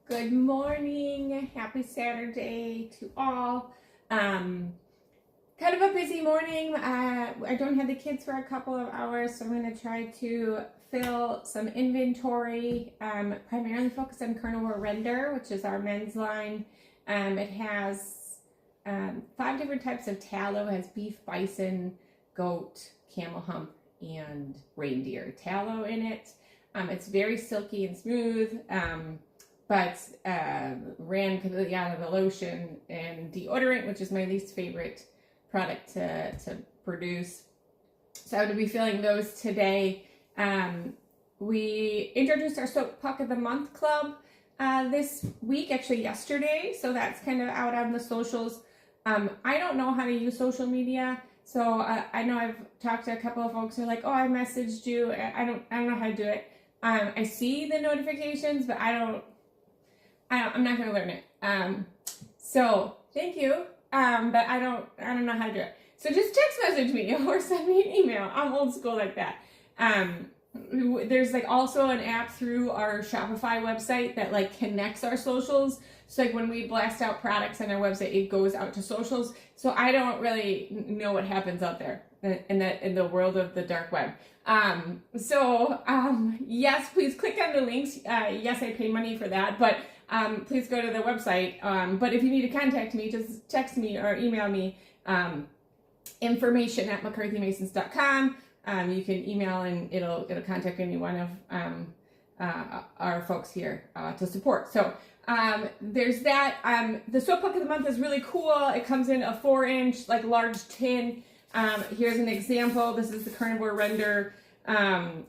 Good morning. Happy Saturday to all. Kind of a busy morning. I don't have the kids for a couple of hours, so I'm going to try to fill some inventory, primarily focused on Carnivore Render, which is our men's line. It has 5 different types of tallow. It has beef, bison, goat, camel hump, and reindeer tallow in it. It's very silky and smooth. But ran completely out of the lotion and deodorant, which is my least favorite product to produce. So I'm going to be filling those today. We introduced our Soap Puck of the Month Club this week, actually yesterday. So that's kind of out on the socials. I don't know how to use social media. So I know I've talked to a couple of folks who are like, oh, I messaged you. I don't know how to do it. I see the notifications, but I'm not going to learn it. So thank you. But I don't know how to do it. So just text message me or send me an email. I'm old school like that. There's like also an app through our Shopify website that like connects our socials. So like when we blast out products on our website, it goes out to socials. So I don't really know what happens out there in the world of the dark web. Yes, please click on the links. Yes, I pay money for that, but please go to the website. But if you need to contact me, just text me or email me, information@mccarthymasons.com. You can email and it'll contact any one of our folks here to support. So there's that. The Soap Puck of the Month is really cool. It comes in a 4-inch like large tin. Here's an example. This is the Carnivore Render.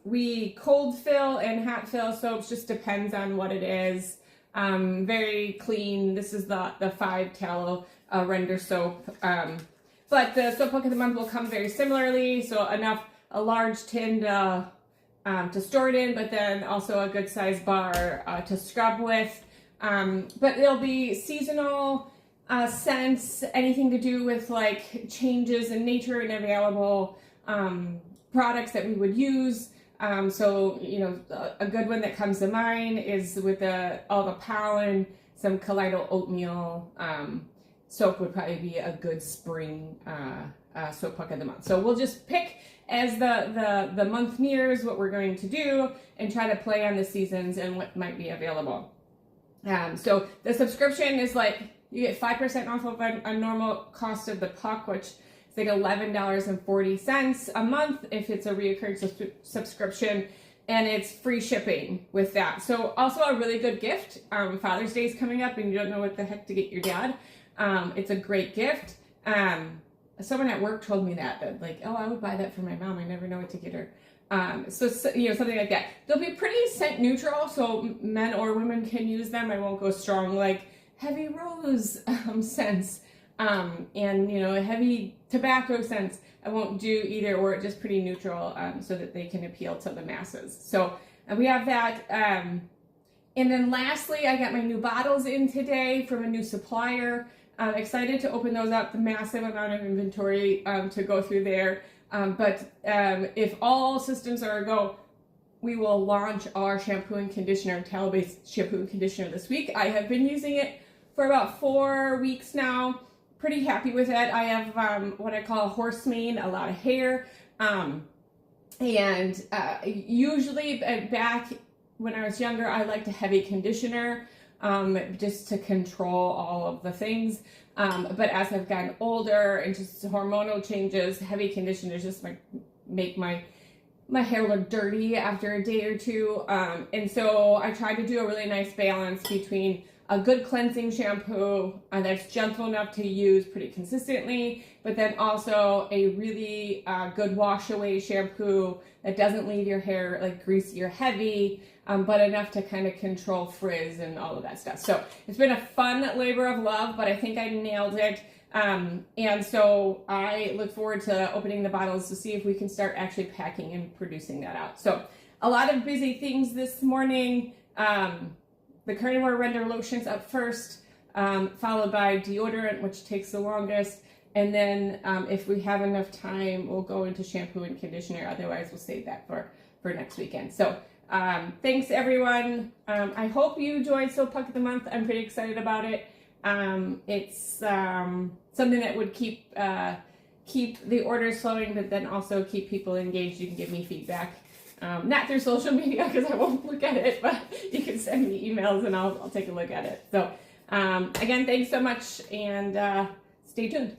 We cold fill and hot fill soaps, just depends on what it is. Very clean. This is the 5 tallow render soap. But the Soap Puck of the Month will come very similarly. So a large tin to store it in, but then also a good size bar to scrub with. But it'll be seasonal scents, anything to do with like changes in nature and available products that we would use. So, you know, a good one that comes to mind is with all the pollen, some Kaleido oatmeal soap would probably be a good spring Soap Puck of the Month. So we'll just pick as the month nears what we're going to do and try to play on the seasons and what might be available. So the subscription is like, you get 5% off of a normal cost of the puck, which is like $11.40 a month if it's a reoccurring subscription, and it's free shipping with that. So also a really good gift. Father's Day is coming up and you don't know what the heck to get your dad. It's a great gift. Someone at work told me that like, oh, I would buy that for my mom. I never know what to get her. So, you know, something like that. They'll be pretty scent neutral, so men or women can use them. I won't go strong like heavy rose scents and, you know, heavy tobacco scents. I won't do either, or just pretty neutral so that they can appeal to the masses. So we have that. And then lastly, I got my new bottles in today from a new supplier. I'm excited to open those up, the massive amount of inventory to go through there. But if all systems are a go, we will launch our shampoo and conditioner, tallow-based shampoo and conditioner this week. I have been using it for about 4 weeks now. Pretty happy with it. I have what I call a horse mane, a lot of hair. Usually back when I was younger, I liked a heavy conditioner just to control all of the things. But as I've gotten older and just hormonal changes, heavy conditioners just make my hair look dirty after a day or two. And so I tried to do a really nice balance between a good cleansing shampoo that's gentle enough to use pretty consistently, but then also a really good wash away shampoo that doesn't leave your hair like greasy or heavy, but enough to kind of control frizz and all of that stuff. So it's been a fun labor of love, but I think I nailed it. And so I look forward to opening the bottles to see if we can start actually packing and producing that out. So a lot of busy things this morning. The Carnivore Render Lotion's up first, followed by deodorant, which takes the longest. And then if we have enough time, we'll go into shampoo and conditioner. Otherwise, we'll save that for next weekend. So thanks everyone. I hope you enjoyed Soap Puck of the Month. I'm pretty excited about it. It's something that would keep the orders flowing, but then also keep people engaged. You can give me feedback. Not through social media because I won't look at it, but you can send me emails and I'll take a look at it. So again, thanks so much, and stay tuned.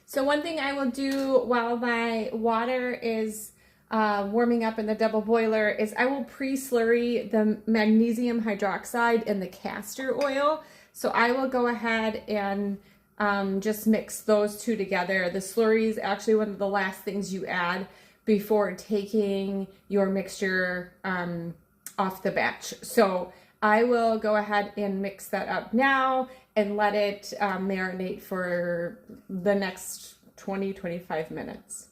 So one thing I will do while my water is warming up in the double boiler is I will pre-slurry the magnesium hydroxide and the castor oil. So I will go ahead and just mix those two together. The slurry is actually one of the last things you add before taking your mixture off the batch. So I will go ahead and mix that up now and let it marinate for the next 20-25 minutes.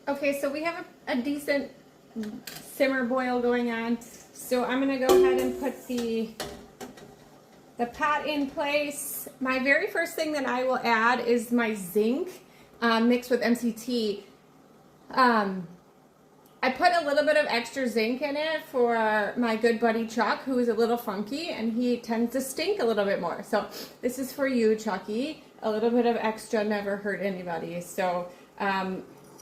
Okay, so we have a decent simmer boil going on. So I'm gonna go ahead and put the pot in place. My very first thing that I will add is my zinc mixed with MCT. I put a little bit of extra zinc in it for my good buddy Chuck, who is a little funky and he tends to stink a little bit more. So this is for you, Chucky. A little bit of extra never hurt anybody. So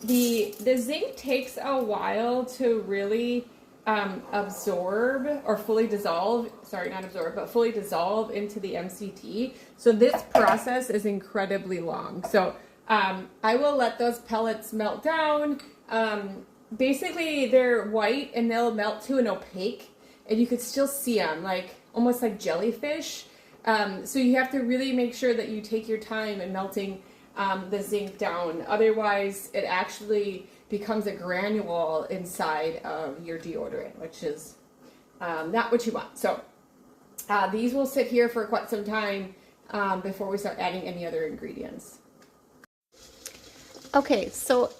the zinc takes a while to really absorb or fully dissolve, sorry, not absorb, but fully dissolve into the MCT. So this process is incredibly long. So I will let those pellets melt down. Basically they're white and they'll melt to an opaque and you could still see them like almost like jellyfish. So you have to really make sure that you take your time in melting the zinc down. Otherwise, it actually becomes a granule inside of your deodorant, which is not what you want. So these will sit here for quite some time before we start adding any other ingredients. Okay, so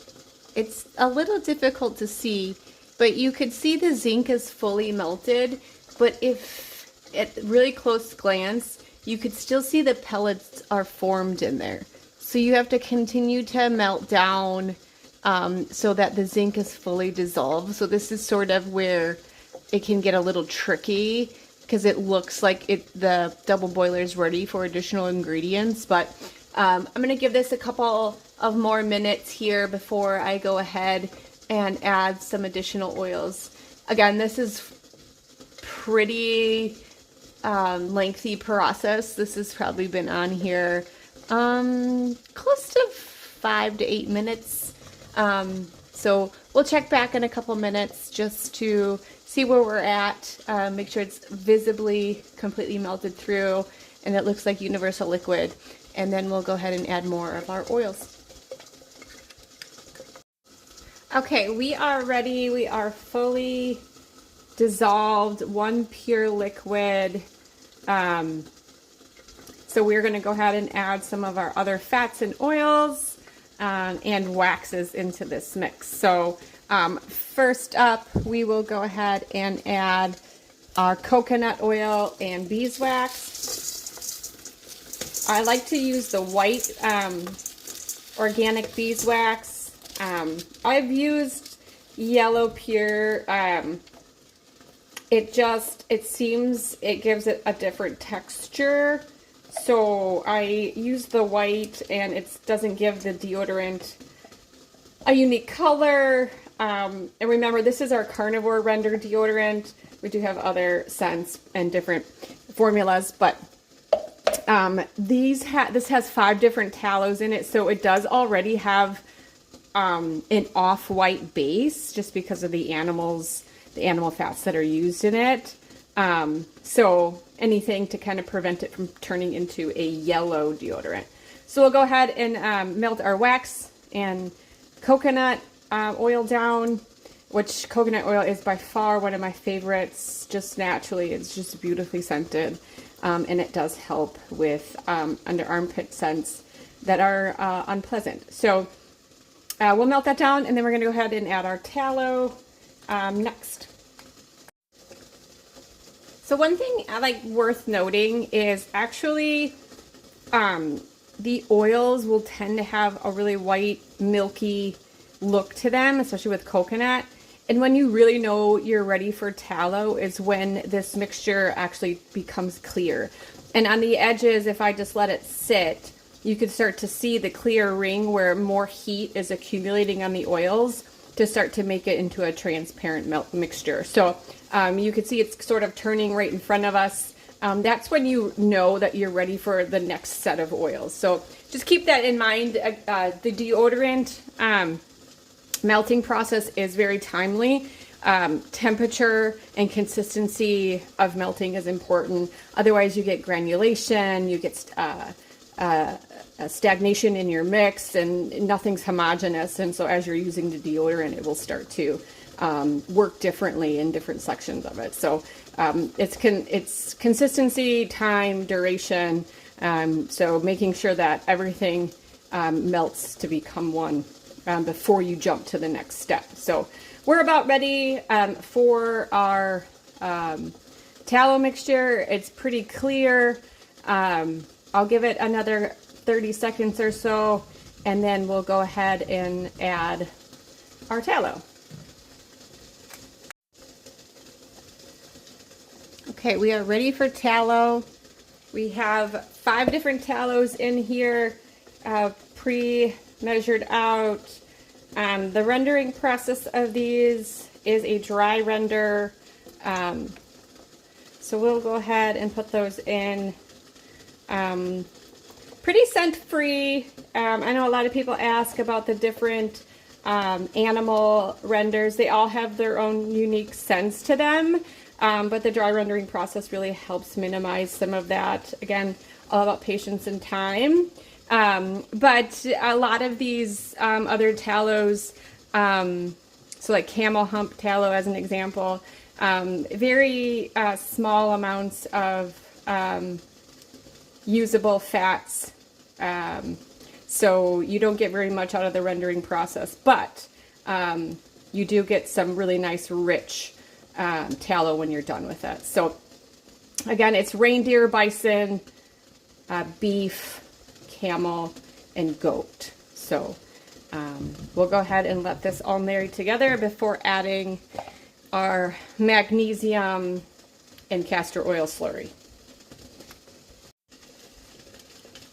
it's a little difficult to see, but you could see the zinc is fully melted, but if at really close glance, you could still see the pellets are formed in there. So you have to continue to melt down so that the zinc is fully dissolved. So this is sort of where it can get a little tricky because it looks like the double boiler is ready for additional ingredients. But I'm going to give this a couple of more minutes here before I go ahead and add some additional oils. Again, this is pretty lengthy process. This has probably been on here close to 5 to 8 minutes. So we'll check back in a couple minutes just to see where we're at, make sure it's visibly completely melted through and it looks like universal liquid, and then we'll go ahead and add more of our oils. Okay, we are ready. We are fully dissolved, one pure liquid. So we're going to go ahead and add some of our other fats and oils and waxes into this mix. So first up, we will go ahead and add our coconut oil and beeswax. I like to use the white organic beeswax. I've used yellow pure. It seems it gives it a different texture. So I use the white and it doesn't give the deodorant a unique color. And remember, this is our Carnivore render deodorant. We do have other scents and different formulas, but this has 5 different tallows in it, so it does already have an off-white base just because of the animal fats that are used in it. So anything to kind of prevent it from turning into a yellow deodorant. So we'll go ahead and melt our wax and coconut oil down, which coconut oil is by far one of my favorites, just naturally. It's just beautifully scented, and it does help with under armpit scents that are unpleasant. So we'll melt that down, and then we're going to go ahead and add our tallow next. So one thing worth noting is actually the oils will tend to have a really white, milky look to them, especially with coconut. And when you really know you're ready for tallow is when this mixture actually becomes clear. And on the edges, if I just let it sit, you could start to see the clear ring where more heat is accumulating on the oils to start to make it into a transparent mixture. So you can see it's sort of turning right in front of us. That's when you know that you're ready for the next set of oils. So just keep that in mind. The deodorant melting process is very timely. Temperature and consistency of melting is important. Otherwise you get granulation, you get stagnation in your mix, and nothing's homogeneous. And so as you're using the deodorant, it will start to work differently in different sections of it. So it's consistency, time, duration. So making sure that everything melts to become one before you jump to the next step. So we're about ready for our tallow mixture. It's pretty clear. I'll give it another 30 seconds or so, and then we'll go ahead and add our tallow. Okay, we are ready for tallow. We have 5 different tallows in here, pre-measured out. The rendering process of these is a dry render. So we'll go ahead and put those in. Pretty scent free. I know a lot of people ask about the different animal renders. They all have their own unique scents to them, but the dry rendering process really helps minimize some of that. Again, all about patience and time. But a lot of these other tallows, so like camel hump tallow as an example, very small amounts of usable fats, so you don't get very much out of the rendering process, but you do get some really nice rich tallow when you're done with it. So again, it's reindeer, bison, beef, camel, and goat. So we'll go ahead and let this all marry together before adding our magnesium and castor oil slurry.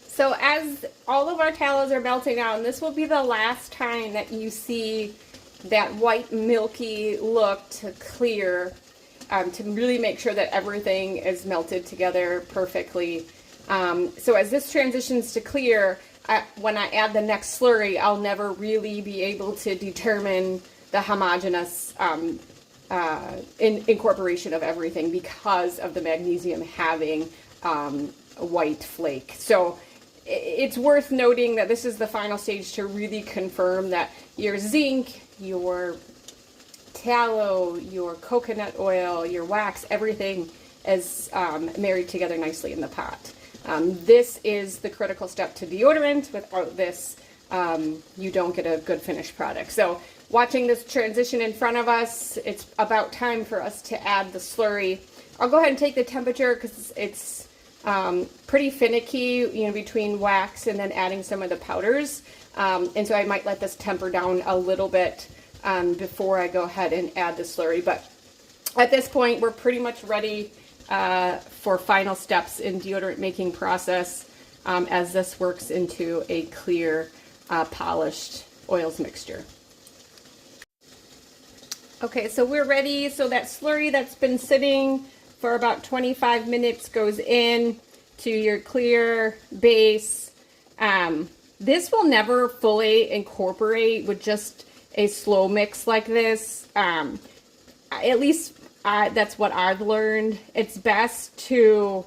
So as all of our tallows are melting down, this will be the last time that you see that white milky look to clear, to really make sure that everything is melted together perfectly. So as this transitions to clear, when I add the next slurry, I'll never really be able to determine the homogeneous incorporation of everything because of the magnesium having a white flake. So it's worth noting that this is the final stage to really confirm that your zinc, your tallow, your coconut oil, your wax, everything is married together nicely in the pot. This is the critical step to deodorant. Without this, you don't get a good finished product. So watching this transition in front of us, it's about time for us to add the slurry. I'll go ahead and take the temperature because it's pretty finicky, you know, between wax and then adding some of the powders. And so I might let this temper down a little bit before I go ahead and add the slurry. But at this point, we're pretty much ready for final steps in deodorant making process as this works into a clear, polished oils mixture. Okay, so we're ready. So that slurry that's been sitting for about 25 minutes goes in to your clear base. This will never fully incorporate with just a slow mix like this. At least that's what I've learned. It's best to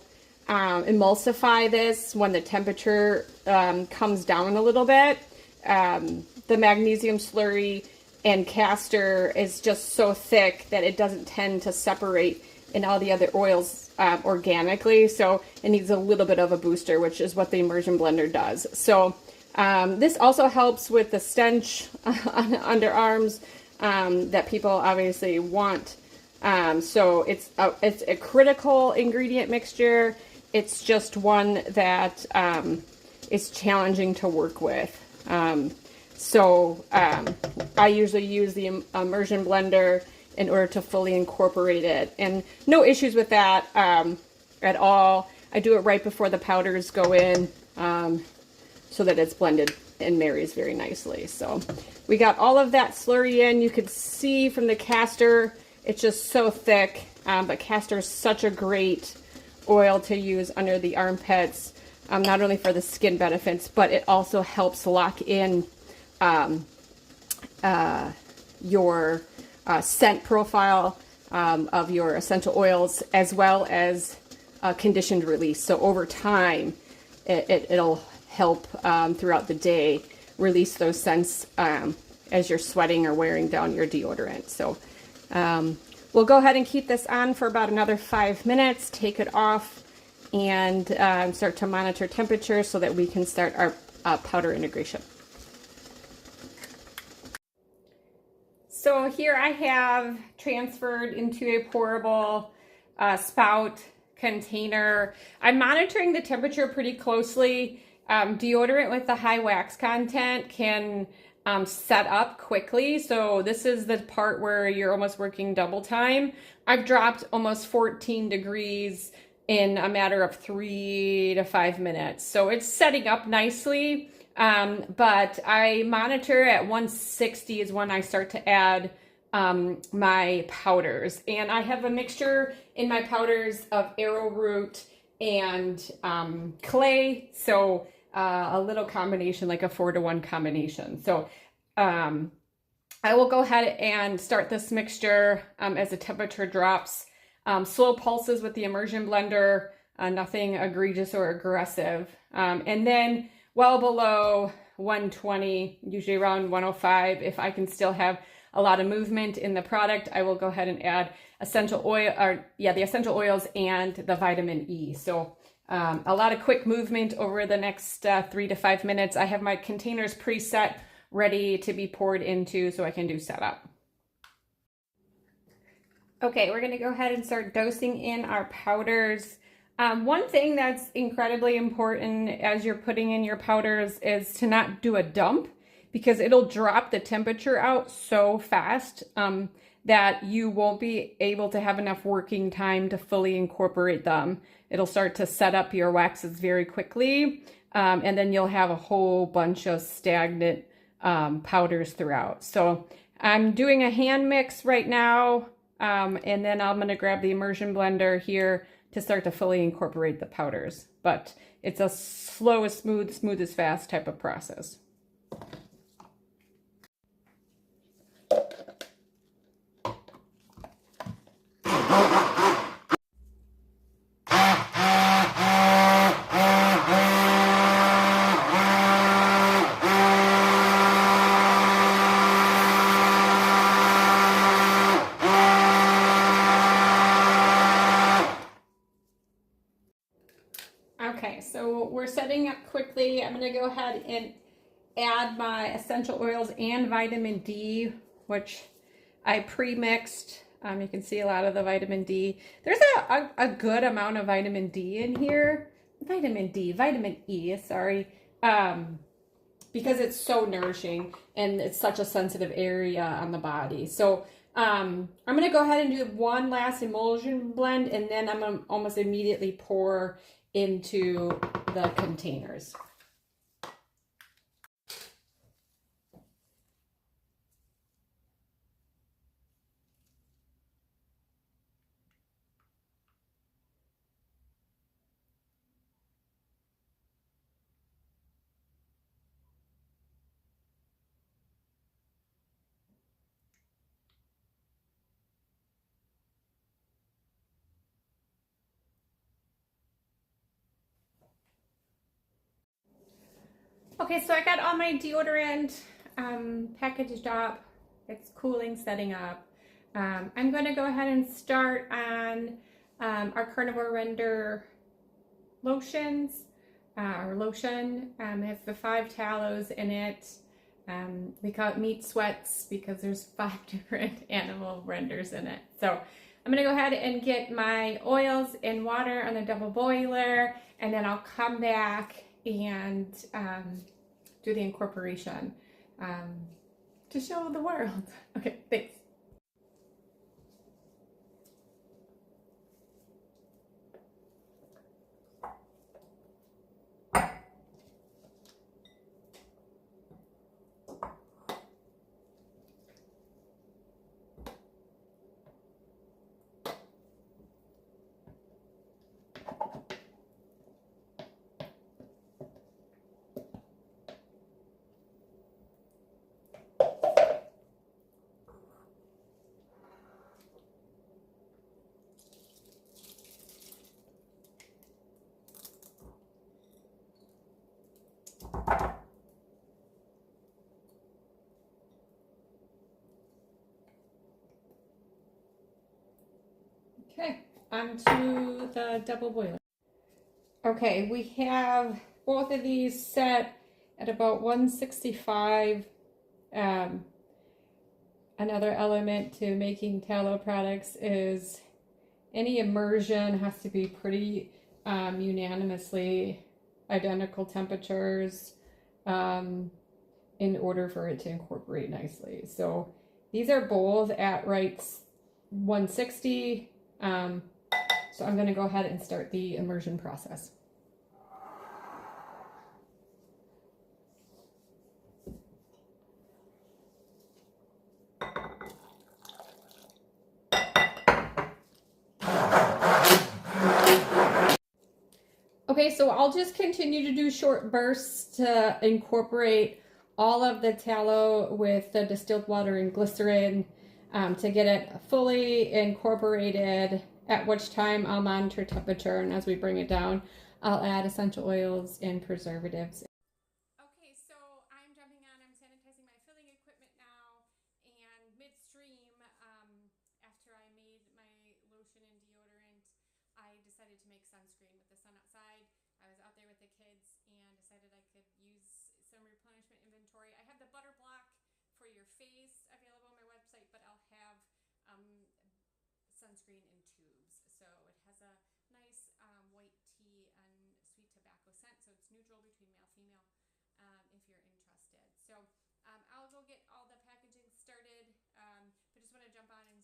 emulsify this when the temperature comes down a little bit. The magnesium slurry and castor is just so thick that it doesn't tend to separate in all the other oils organically. So it needs a little bit of a booster, which is what the immersion blender does. So this also helps with the stench on the underarms that people obviously want. So it's a critical ingredient mixture. It's just one that is challenging to work with. I usually use the immersion blender in order to fully incorporate it, and no issues with that at all. I do it right before the powders go in so that it's blended and marries very nicely. So we got all of that slurry in. You could see from the castor, it's just so thick, but castor is such a great oil to use under the armpits, not only for the skin benefits, but it also helps lock in your scent profile of your essential oils, as well as conditioned release. So over time, it'll help throughout the day release those scents as you're sweating or wearing down your deodorant. So we'll go ahead and keep this on for about another 5 minutes, take it off, and start to monitor temperature so that we can start our powder integration. So here I have transferred into a pourable spout container. I'm monitoring the temperature pretty closely. Deodorant with the high wax content can set up quickly. So this is the part where you're almost working double time. I've dropped almost 14 degrees in a matter of 3 to 5 minutes. So it's setting up nicely. But I monitor at 160 is when I start to add my powders. And I have a mixture in my powders of arrowroot and clay. So a little combination, like a 4-to-1 combination. So I will go ahead and start this mixture as the temperature drops. Slow pulses with the immersion blender, nothing egregious or aggressive. And then well below 120, usually around 105. If I can still have a lot of movement in the product, I will go ahead and add essential oil, the essential oils and the vitamin E. So a lot of quick movement over the next 3 to 5 minutes. I have my containers preset, ready to be poured into so I can do setup. Okay, we're gonna go ahead and start dosing in our powders. One thing that's incredibly important as you're putting in your powders is to not do a dump, because it'll drop the temperature out so fast that you won't be able to have enough working time to fully incorporate them. It'll start to set up your waxes very quickly, and then you'll have a whole bunch of stagnant powders throughout. So I'm doing a hand mix right now, and then I'm gonna grab the immersion blender here to start to fully incorporate the powders. But it's a slow as smooth, smooth as fast type of process. Okay, so we're setting up quickly. I'm gonna go ahead and add my essential oils and vitamin D, which I pre-mixed. You can see a lot of the vitamin D. There's a good amount of vitamin D in here. Vitamin E, sorry. Because it's so nourishing and it's such a sensitive area on the body. So I'm gonna go ahead and do one last emulsion blend, and then I'm gonna almost immediately pour into the containers. Okay, so I got all my deodorant packaged up. It's cooling, setting up. I'm going to go ahead and start on our Carnivore Render lotions, or lotion. It has the 5 tallows in it. We call it meat sweats because there's 5 different animal renders in it. So I'm gonna go ahead and get my oils and water on the double boiler, and then I'll come back and do the incorporation to show the world. Okay, thanks. Okay, onto the double boiler. Okay, we have both of these set at about 165. Another element to making tallow products is any immersion has to be pretty unanimously identical temperatures in order for it to incorporate nicely. So these are both at right 160. So I'm going to go ahead and start the immersion process. Okay, so I'll just continue to do short bursts to incorporate all of the tallow with the distilled water and glycerin to get it fully incorporated, at which time I'll monitor temperature, and as we bring it down, I'll add essential oils and preservatives. Okay, so I'm jumping on, I'm sanitizing my filling equipment now, and midstream, after I made my lotion and deodorant, I decided to make sunscreen with the sun outside. I was out there with the kids and decided I could use some replenishment inventory. I have the BuT-Her-Block for your face available on my website, but I'll have sunscreen in tubes. So it has a nice white tea and sweet tobacco scent, so it's neutral between male and female if you're interested. So I'll go get all the packaging started, but just want to jump on and